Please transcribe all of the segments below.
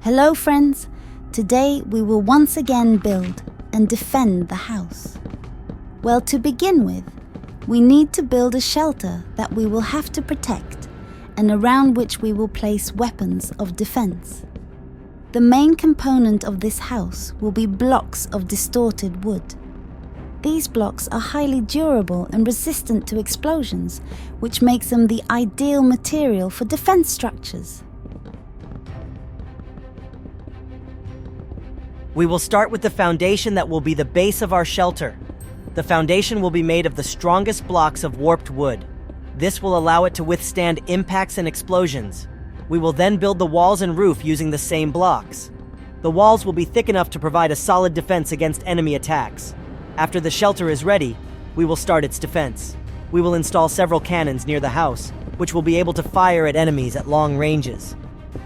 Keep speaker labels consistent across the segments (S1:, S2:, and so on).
S1: Hello friends! Today we will once again build and defend the house. Well, to begin with, we need to build a shelter that we will have to protect and around which we will place weapons of defense. The main component of this house will be blocks of distorted wood. These blocks are highly durable and resistant to explosions, which makes them the ideal material for defense structures.
S2: We will start with the foundation that will be the base of our shelter. The foundation will be made of the strongest blocks of warped wood. This will allow it to withstand impacts and explosions. We will then build the walls and roof using the same blocks. The walls will be thick enough to provide a solid defense against enemy attacks. After the shelter is ready, we will start its defense. We will install several cannons near the house, which will be able to fire at enemies at long ranges.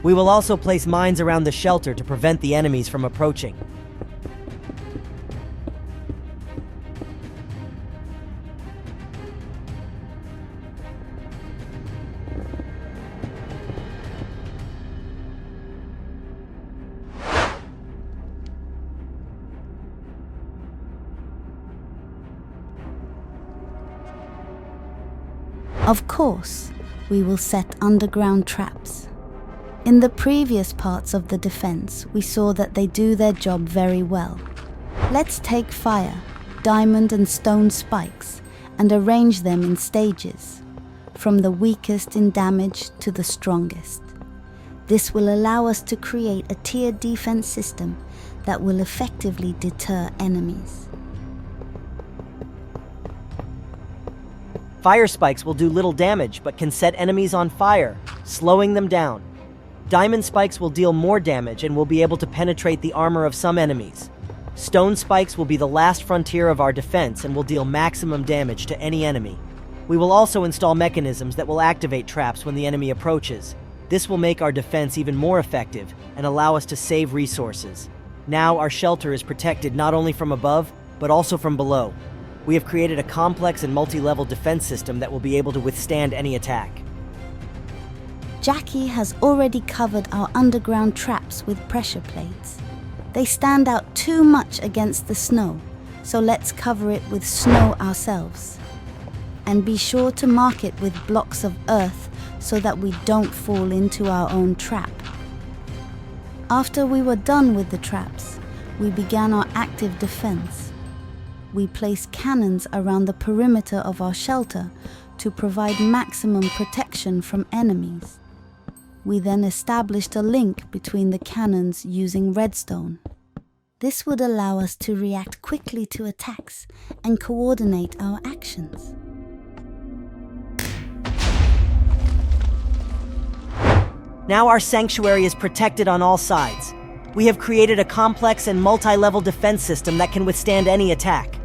S2: We will also place mines around the shelter to prevent the enemies from approaching.
S1: Of course, we will set underground traps. In the previous parts of the defense, we saw that they do their job very well. Let's take fire, diamond and stone spikes and arrange them in stages, from the weakest in damage to the strongest. This will allow us to create a tiered defense system that will effectively deter enemies.
S2: Fire spikes will do little damage but can set enemies on fire, slowing them down. Diamond spikes will deal more damage and will be able to penetrate the armor of some enemies. Stone spikes will be the last frontier of our defense and will deal maximum damage to any enemy. We will also install mechanisms that will activate traps when the enemy approaches. This will make our defense even more effective and allow us to save resources. Now our shelter is protected not only from above, but also from below. We have created a complex and multi-level defense system that will be able to withstand any attack.
S1: Jackie has already covered our underground traps with pressure plates. They stand out too much against the snow, so let's cover it with snow ourselves. And be sure to mark it with blocks of earth so that we don't fall into our own trap. After we were done with the traps, we began our active defense. We placed cannons around the perimeter of our shelter to provide maximum protection from enemies. We then established a link between the cannons using redstone. This would allow us to react quickly to attacks and coordinate our actions.
S2: Now our sanctuary is protected on all sides. We have created a complex and multi-level defense system that can withstand any attack.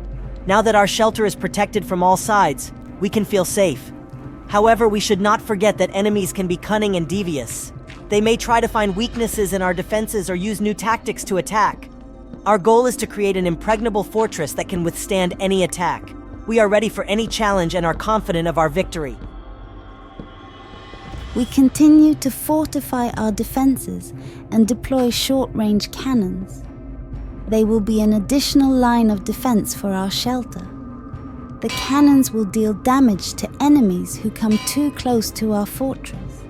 S2: Now that our shelter is protected from all sides, we can feel safe. However, we should not forget that enemies can be cunning and devious. They may try to find weaknesses in our defenses or use new tactics to attack. Our goal is to create an impregnable fortress that can withstand any attack. We are ready for any challenge and are confident of our victory.
S1: We continue to fortify our defenses and deploy short-range cannons. They will be an additional line of defense for our shelter. The cannons will deal damage to enemies who come too close to our fortress.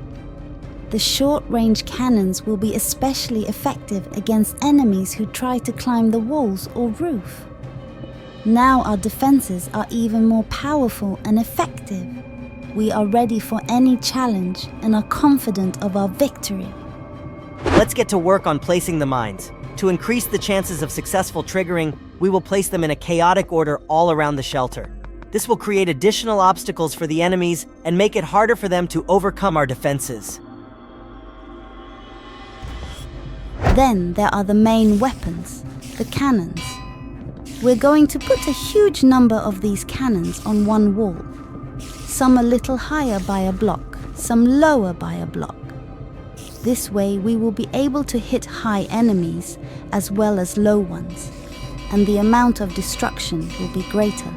S1: The short-range cannons will be especially effective against enemies who try to climb the walls or roof. Now our defenses are even more powerful and effective. We are ready for any challenge and are confident of our victory.
S2: Let's get to work on placing the mines. To increase the chances of successful triggering, we will place them in a chaotic order all around the shelter. This will create additional obstacles for the enemies and make it harder for them to overcome our defenses.
S1: Then there are the main weapons, the cannons. We're going to put a huge number of these cannons on one wall. Some a little higher by a block, some lower by a block. This way we will be able to hit high enemies as well as low ones, and the amount of destruction will be greater.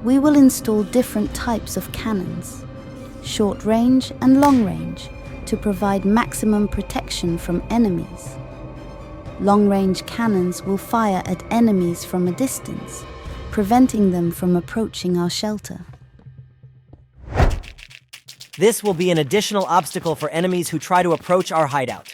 S1: We will install different types of cannons, short range and long range, to provide maximum protection from enemies. Long-range cannons will fire at enemies from a distance, preventing them from approaching our shelter.
S2: This will be an additional obstacle for enemies who try to approach our hideout.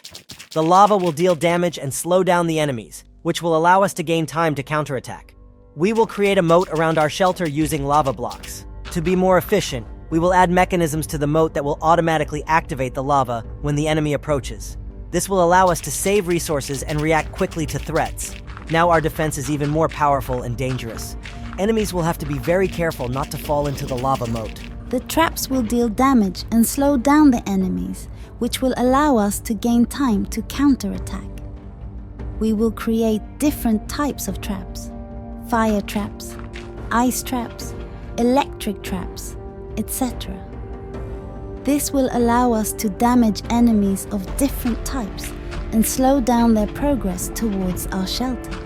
S2: The lava will deal damage and slow down the enemies, which will allow us to gain time to counterattack. We will create a moat around our shelter using lava blocks. To be more efficient, we will add mechanisms to the moat that will automatically activate the lava when the enemy approaches. This will allow us to save resources and react quickly to threats. Now our defense is even more powerful and dangerous. Enemies will have to be very careful not to fall into the lava moat.
S1: The traps will deal damage and slow down the enemies, which will allow us to gain time to counterattack. We will create different types of traps: fire traps, ice traps, electric traps, etc. This will allow us to damage enemies of different types and slow down their progress towards our shelter.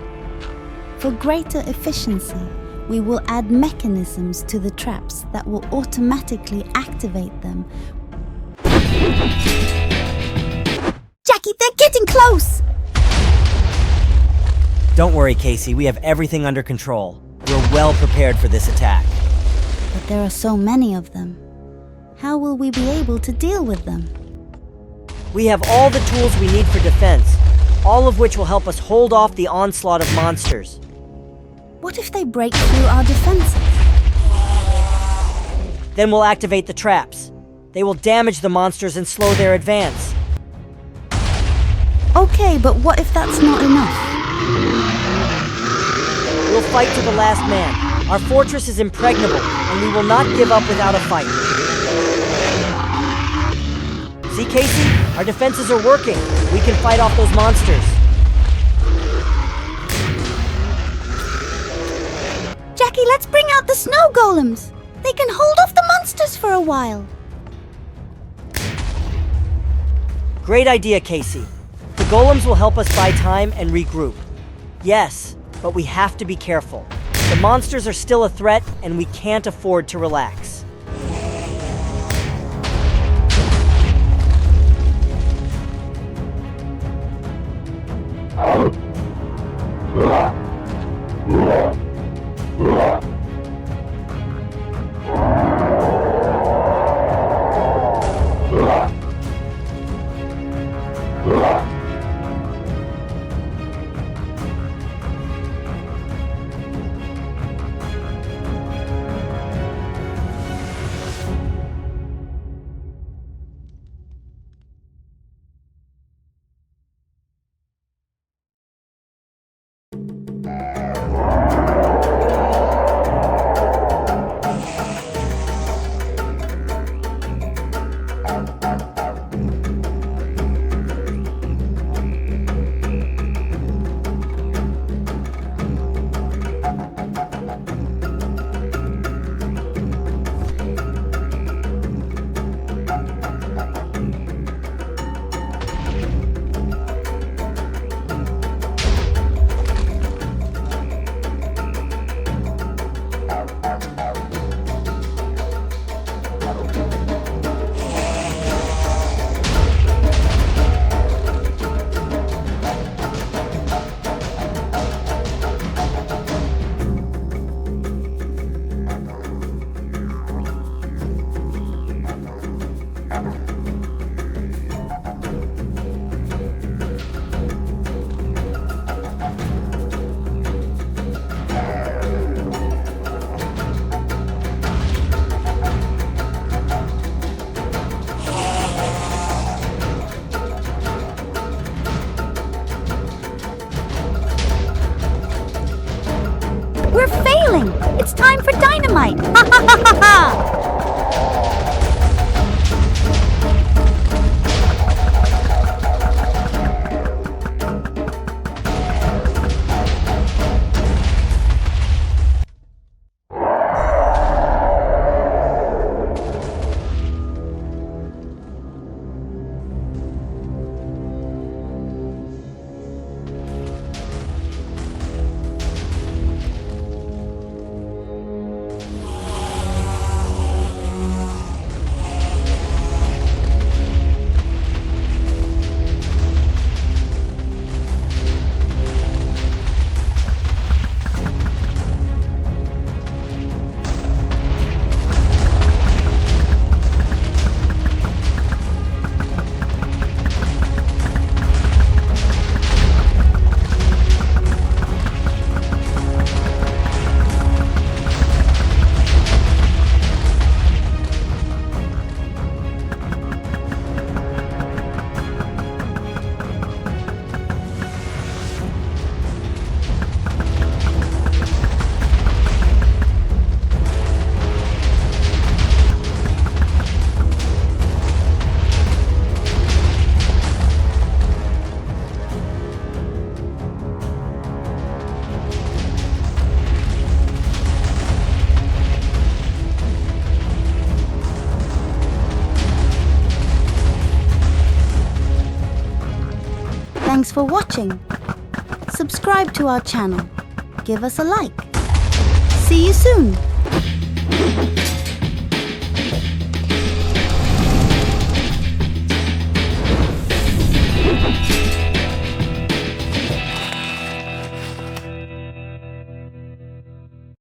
S1: For greater efficiency, we will add mechanisms to the traps that will automatically activate them. Jackie, they're getting close!
S2: Don't worry, Casey, we have everything under control. We're well prepared for this attack.
S1: But there are so many of them. How will we be able to deal with them?
S2: We have all the tools we need for defense, all of which will help us hold off the onslaught of monsters.
S1: What if they break through our defenses?
S2: Then we'll activate the traps. They will damage the monsters and slow their advance.
S1: Okay, but what if that's not enough?
S2: We'll fight to the last man. Our fortress is impregnable, and we will not give up without a fight. See, Casey? Our defenses are working. We can fight off those monsters.
S1: Jackie, let's bring out the snow golems. They can hold off the monsters for a while.
S2: Great idea, Casey. The golems will help us buy time and regroup. Yes, but we have to be careful. The monsters are still a threat, and we can't afford to relax.
S1: We're failing! It's time for dynamite! Ha ha ha ha ha! Thanks for watching. Subscribe to our channel. Give us a like. See you soon.